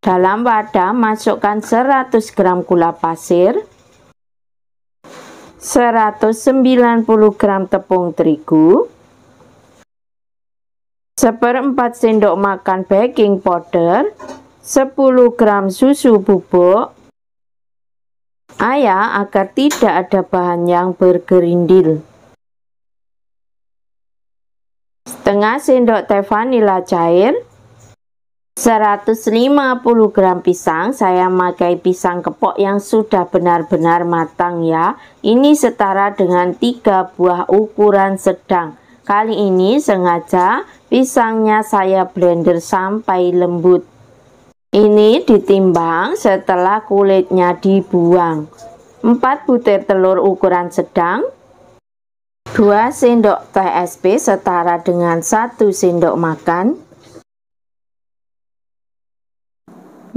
Dalam wadah masukkan 100 gram gula pasir, 190 gram tepung terigu, 1/4 sendok makan baking powder, 10 gram susu bubuk. Ayak agar tidak ada bahan yang bergerindil. Setengah sendok teh vanila cair, 150 gram pisang. Saya memakai pisang kepok yang sudah benar-benar matang ya. Ini setara dengan 3 buah ukuran sedang. Kali ini sengaja pisangnya saya blender sampai lembut. Ini ditimbang setelah kulitnya dibuang. 4 butir telur ukuran sedang, 2 sendok teh SP setara dengan 1 sendok makan.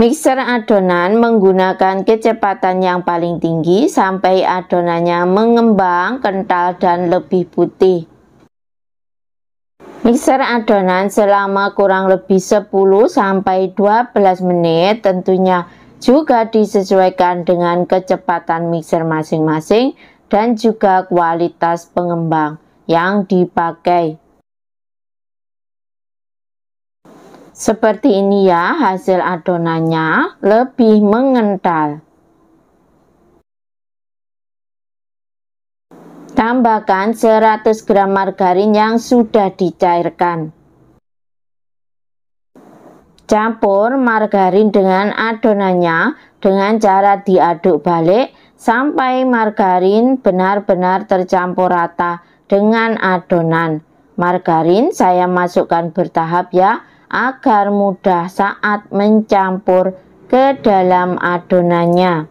Mixer adonan menggunakan kecepatan yang paling tinggi sampai adonannya mengembang, kental, dan lebih putih. Mixer adonan selama kurang lebih 10-12 menit, tentunya juga disesuaikan dengan kecepatan mixer masing-masing dan juga kualitas pengembang yang dipakai. Seperti ini ya, hasil adonannya lebih mengental. Tambahkan 100 gram margarin yang sudah dicairkan. Campur margarin dengan adonannya dengan cara diaduk balik sampai margarin benar-benar tercampur rata dengan adonan. Margarin saya masukkan bertahap ya, agar mudah saat mencampur ke dalam adonannya.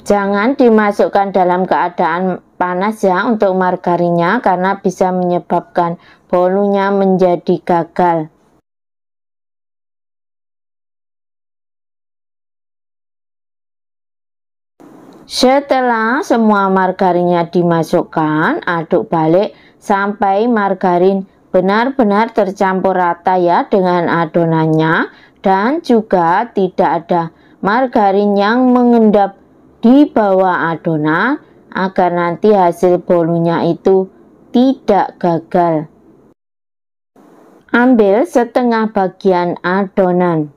Jangan dimasukkan dalam keadaan panas ya untuk margarinnya, karena bisa menyebabkan bolunya menjadi gagal. Setelah semua margarinnya dimasukkan, aduk balik sampai margarin benar-benar tercampur rata ya dengan adonannya, dan juga tidak ada margarin yang mengendap di bawah adonan agar nanti hasil bolunya itu tidak gagal. Ambil setengah bagian adonan.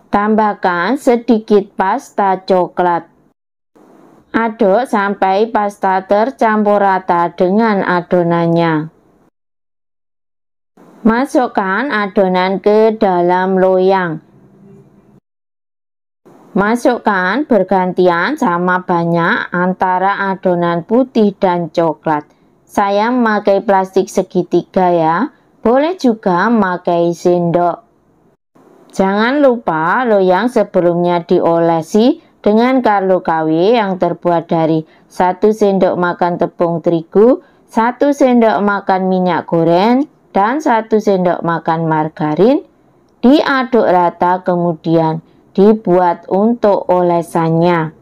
Tambahkan sedikit pasta coklat. Aduk sampai pasta tercampur rata dengan adonannya. Masukkan adonan ke dalam loyang. Masukkan bergantian sama banyak antara adonan putih dan coklat. Saya memakai plastik segitiga ya. Boleh juga memakai sendok. Jangan lupa loyang sebelumnya diolesi dengan Carlo KW yang terbuat dari 1 sendok makan tepung terigu, 1 sendok makan minyak goreng, dan 1 sendok makan margarin. Diaduk rata kemudian dibuat untuk olesannya.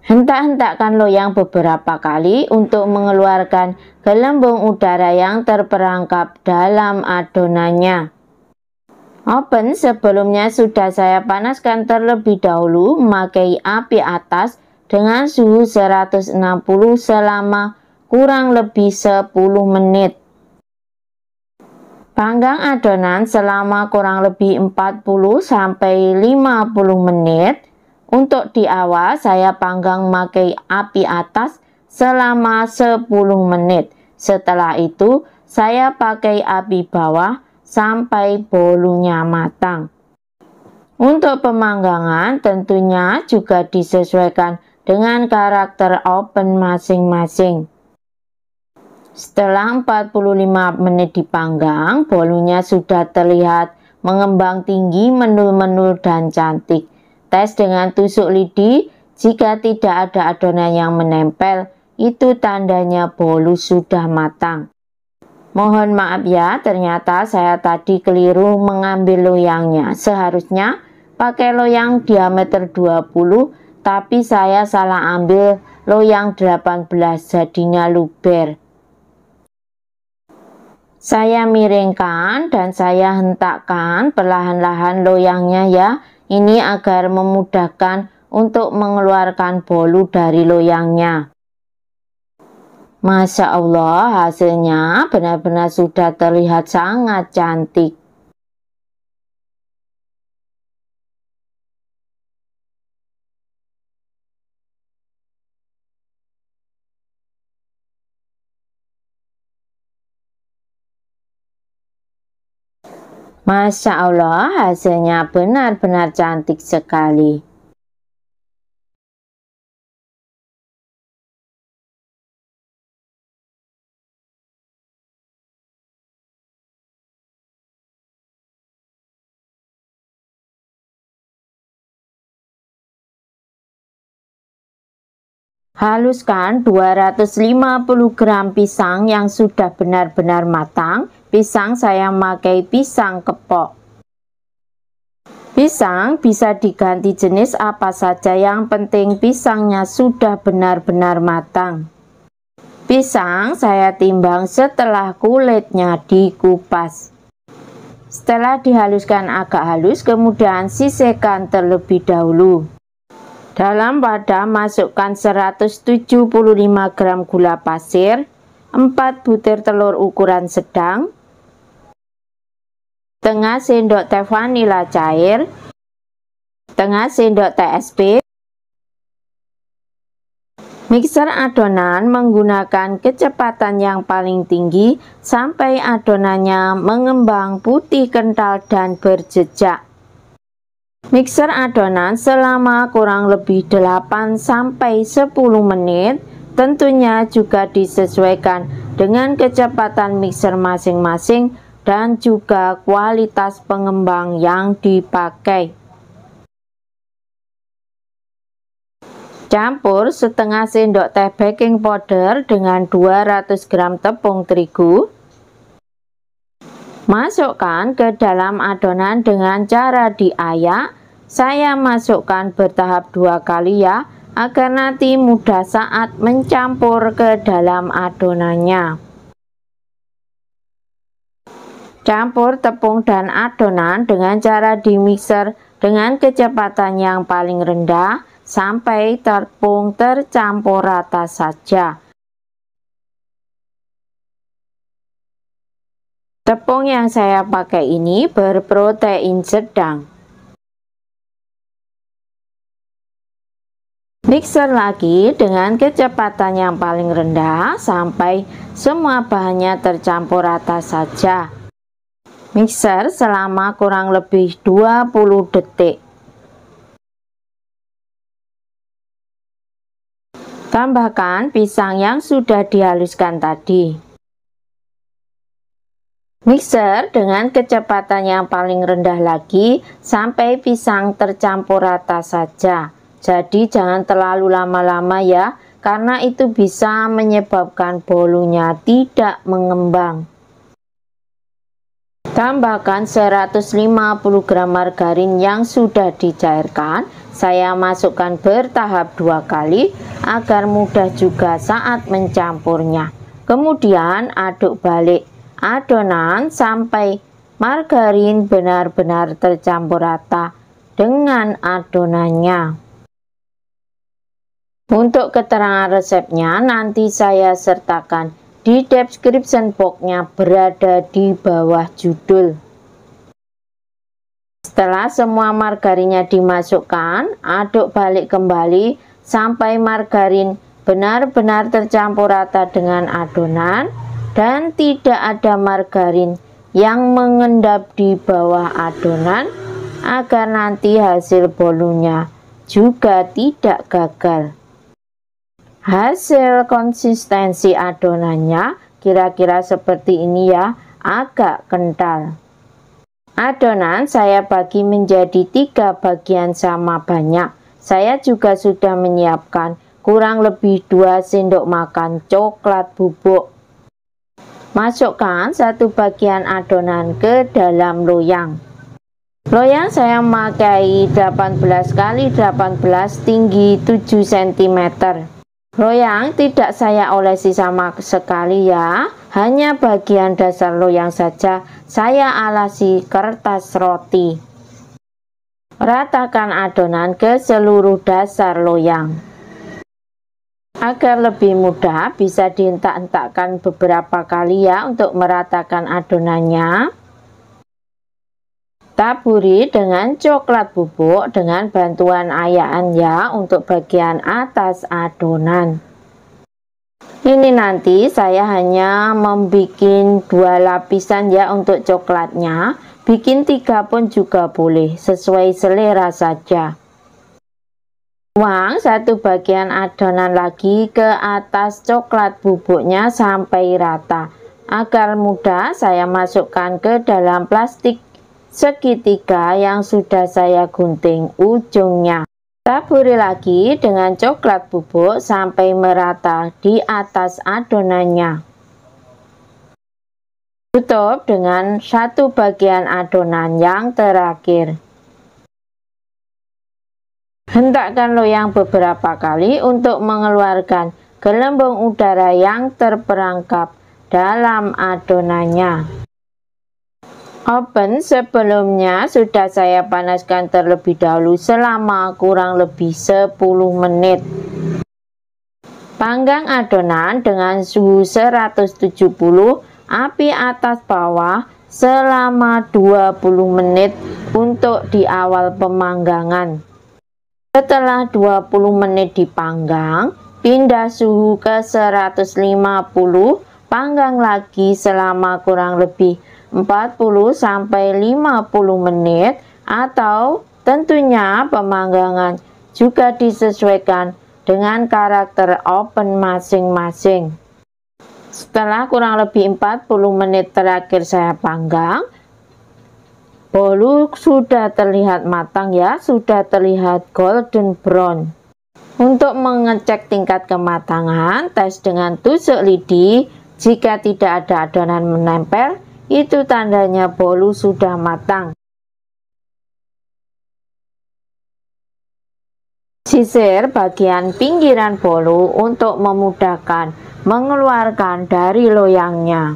Hentak-hentakkan loyang beberapa kali untuk mengeluarkan gelembung udara yang terperangkap dalam adonannya. Oven sebelumnya sudah saya panaskan terlebih dahulu memakai api atas dengan suhu 160 selama kurang lebih 10 menit. Panggang adonan selama kurang lebih 40-50 menit. Untuk di awal saya panggang memakai api atas selama 10 menit. Setelah itu saya pakai api bawah sampai bolunya matang. Untuk pemanggangan tentunya juga disesuaikan dengan karakter oven masing-masing. Setelah 45 menit dipanggang, bolunya sudah terlihat mengembang tinggi, menul-menul, dan cantik. Tes dengan tusuk lidi, jika tidak ada adonan yang menempel, itu tandanya bolu sudah matang. Mohon maaf ya, ternyata saya tadi keliru mengambil loyangnya. Seharusnya pakai loyang diameter 20, tapi saya salah ambil loyang 18 jadinya luber. Saya miringkan dan saya hentakkan perlahan-lahan loyangnya ya. Ini agar memudahkan untuk mengeluarkan bolu dari loyangnya. Masya Allah, hasilnya benar-benar sudah terlihat sangat cantik. Masya Allah, hasilnya benar-benar cantik sekali. Haluskan 250 gram pisang yang sudah benar-benar matang. Pisang saya memakai pisang kepok. Pisang bisa diganti jenis apa saja, yang penting pisangnya sudah benar-benar matang. Pisang saya timbang setelah kulitnya dikupas. Setelah dihaluskan agak halus, kemudian sisihkan terlebih dahulu. Dalam wadah masukkan 175 gram gula pasir, 4 butir telur ukuran sedang, setengah sendok teh vanila cair, setengah sendok teh SP. Mixer adonan menggunakan kecepatan yang paling tinggi sampai adonannya mengembang putih kental dan berjejak. Mixer adonan selama kurang lebih 8-10 menit. Tentunya juga disesuaikan dengan kecepatan mixer masing-masing dan juga kualitas pengembang yang dipakai. Campur setengah sendok teh baking powder dengan 200 gram tepung terigu. Masukkan ke dalam adonan dengan cara diayak. Saya masukkan bertahap 2 kali ya, agar nanti mudah saat mencampur ke dalam adonannya. Campur tepung dan adonan dengan cara dimixer dengan kecepatan yang paling rendah sampai tepung tercampur rata saja. Tepung yang saya pakai ini berprotein sedang. Mixer lagi dengan kecepatan yang paling rendah sampai semua bahannya tercampur rata saja. Mixer selama kurang lebih 20 detik. Tambahkan pisang yang sudah dihaluskan tadi. Mixer dengan kecepatan yang paling rendah lagi sampai pisang tercampur rata saja. Jadi jangan terlalu lama-lama ya, karena itu bisa menyebabkan bolunya tidak mengembang. Tambahkan 150 gram margarin yang sudah dicairkan. Saya masukkan bertahap 2 kali agar mudah juga saat mencampurnya. Kemudian aduk balik adonan sampai margarin benar-benar tercampur rata dengan adonannya. Untuk keterangan resepnya nanti saya sertakan di description box-nya, berada di bawah judul. Setelah semua margarinnya dimasukkan, aduk balik kembali sampai margarin benar-benar tercampur rata dengan adonan dan tidak ada margarin yang mengendap di bawah adonan, agar nanti hasil bolunya juga tidak gagal. Hasil konsistensi adonannya kira-kira seperti ini ya, agak kental. Adonan saya bagi menjadi 3 bagian sama banyak. Saya juga sudah menyiapkan kurang lebih 2 sendok makan coklat bubuk. Masukkan 1 bagian adonan ke dalam loyang. Loyang saya memakai 18 x 18 tinggi 7 cm. Loyang tidak saya olesi sama sekali ya, hanya bagian dasar loyang saja saya alasi kertas roti. Ratakan adonan ke seluruh dasar loyang. Agar lebih mudah, bisa dihentak-hentakkan beberapa kali ya untuk meratakan adonannya. Taburi dengan coklat bubuk dengan bantuan ayaan ya untuk bagian atas adonan. Ini nanti saya hanya membuat 2 lapisan ya untuk coklatnya. Bikin 3 pun juga boleh, sesuai selera saja. Tuang 1 bagian adonan lagi ke atas coklat bubuknya sampai rata. Agar mudah, saya masukkan ke dalam plastik segitiga yang sudah saya gunting ujungnya. Taburi lagi dengan coklat bubuk sampai merata di atas adonannya. Tutup dengan 1 bagian adonan yang terakhir. Hentakkan loyang beberapa kali untuk mengeluarkan gelembung udara yang terperangkap dalam adonannya. Oven sebelumnya sudah saya panaskan terlebih dahulu selama kurang lebih 10 menit. Panggang adonan dengan suhu 170 api atas bawah selama 20 menit untuk di awal pemanggangan. Setelah 20 menit dipanggang, pindah suhu ke 150, panggang lagi selama kurang lebih 40-50 menit, atau tentunya pemanggangan juga disesuaikan dengan karakter oven masing-masing. Setelah kurang lebih 40 menit terakhir saya panggang, bolu sudah terlihat matang ya, sudah terlihat golden brown. Untuk mengecek tingkat kematangan, tes dengan tusuk lidi. Jika tidak ada adonan menempel, itu tandanya bolu sudah matang. Sisir bagian pinggiran bolu untuk memudahkan mengeluarkan dari loyangnya.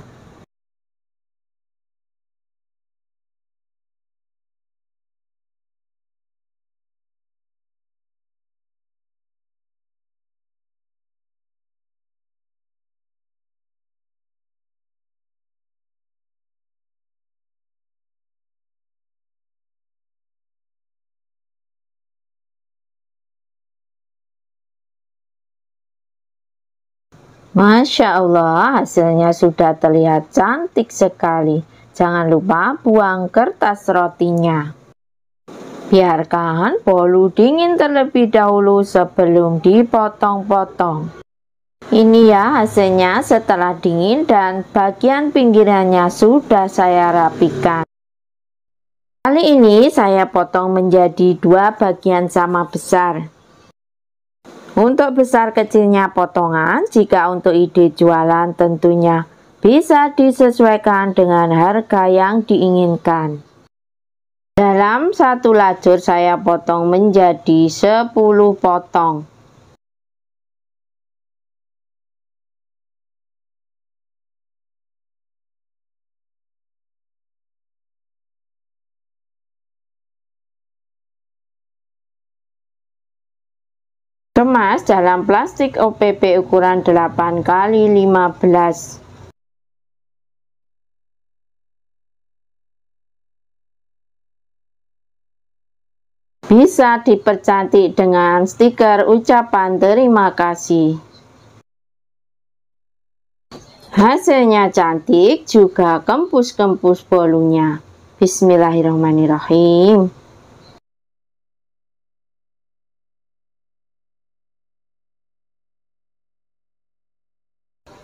Masya Allah, hasilnya sudah terlihat cantik sekali. Jangan lupa buang kertas rotinya. Biarkan bolu dingin terlebih dahulu sebelum dipotong-potong. Ini ya hasilnya setelah dingin dan bagian pinggirannya sudah saya rapikan. Kali ini saya potong menjadi 2 bagian sama besar. Untuk besar kecilnya potongan, jika untuk ide jualan tentunya bisa disesuaikan dengan harga yang diinginkan. Dalam 1 lajur saya potong menjadi 10 potong. Kemas dalam plastik OPP ukuran 8x15. Bisa dipercantik dengan stiker ucapan terima kasih. Hasilnya cantik, juga kempus-kempus bolunya. Bismillahirrahmanirrahim.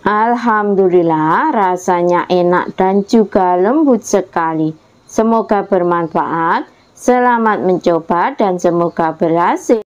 Alhamdulillah, rasanya enak dan juga lembut sekali. Semoga bermanfaat. Selamat mencoba dan semoga berhasil.